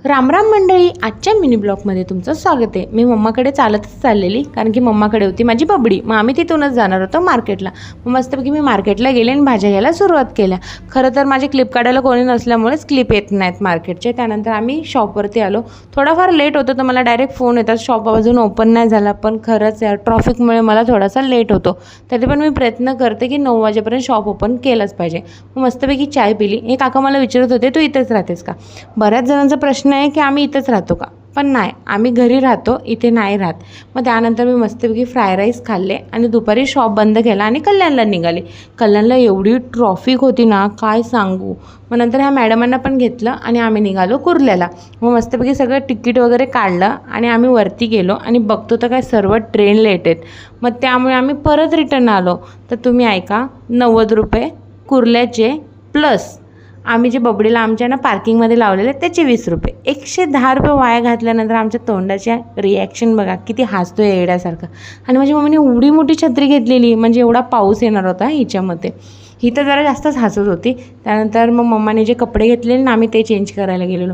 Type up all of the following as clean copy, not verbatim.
रामराम मंडळी, आजच्या मिनी ब्लॉगमध्ये तुमचं स्वागत आहे। मी मम्माकडे चालतच चाललेली, कारण की मम्माकडे होती माझी बबडी। मग आम्ही तिथूनच जाणार होतो मार्केटला। मग मस्तपैकी मी मार्केटला गेले आणि भाज्या घ्यायला सुरुवात केल्या। खरं तर माझे क्लिप काढायला कोणी नसल्यामुळेच क्लिप येत नाहीत मार्केटचे। त्यानंतर आम्ही शॉपवरती आलो। थोडाफार लेट होतो तर मला डायरेक्ट फोन येतात शॉप अजून ओपन नाही झाला, पण खरंच यार ट्रॅफिकमुळे मला थोडासा लेट होतो। तरी पण मी प्रयत्न करते की 9 वाजेपर्यंत शॉप ओपन केलंच पाहिजे। मग मस्तपैकी चाय पिली। हे काका मला विचारत होते तू इथेच राहतेस का। बऱ्याच जणांचा प्रश्न आहे की आम्ही इथेच राहतो का, पण नाही, आम्ही घरी राहतो, इथे नाही राहत। मग त्यानंतर मी मस्तपैकी फ्राय राईस खाल्ले आणि दुपारी शॉप बंद केला आणि कल्याणला निघाले। कल्याणला एवढी ट्रॉफिक होती ना काय सांगू। मग नंतर ह्या मॅडमांना पण घेतलं आणि आम्ही निघालो कुर्ल्याला। मग मस्तपैकी सगळं तिकीट वगैरे काढलं आणि आम्ही वरती गेलो आणि बघतो तर काय सर्व ट्रेन लेट आहेत। मग त्यामुळे आम्ही परत रिटर्न आलो। तर तुम्ही ऐका, 90 रुपये कुर्ल्याचे प्लस आम्ही जे बबडीला आमच्या ना पार्किंगमध्ये लावलेले त्याचे 20 रुपये, 110 रुपये वाया घातल्यानंतर आमच्या तोंडाच्या रिॲक्शन बघा, किती हसतोय येड्यासारखं। आणि माझ्या मम्मीने एवढी मोठी छत्री घेतलेली, म्हणजे एवढा पाऊस येणार होता हिच्यामध्ये, ही तर जरा जास्तच हसत होती। त्यानंतर मग मम्माने जे कपडे घेतलेले ना आम्ही ते चेंज करायला गेलेलो।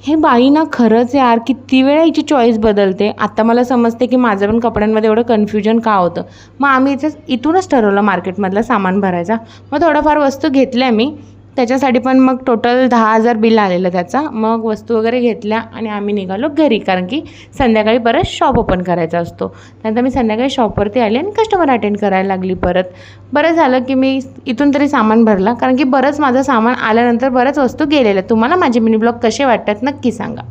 हे बाई ना खरंच यार किती वेळा हिची चॉईस बदलते। आता मला समजते की माझं पण कपड्यांमध्ये एवढं कन्फ्युजन का होतं। मग आम्ही इथूनच ठरवलं मार्केटमधलं सामान भरायचा। मग थोडंफार वस्तू घेतल्या मी, त्याच्यासाठी पण मग टोटल 10,000 बिल आलेलं त्याचा। मग वस्तू वगैरे घेतल्या आणि आम्ही निघालो घरी, कारण की संध्याकाळी परत शॉप ओपन करायचा असतो। त्यानंतर मी संध्याकाळी शॉपवरती आले आणि कस्टमर अटेंड करायला लागली परत। बरं झालं की मी इथून तरी सामान भरला, कारण की बरंच माझं सामान आल्यानंतर बऱ्याच वस्तू गेलेल्या। तुम्हाला माझे मिनी ब्लॉग कसे वाटतात नक्की सांगा।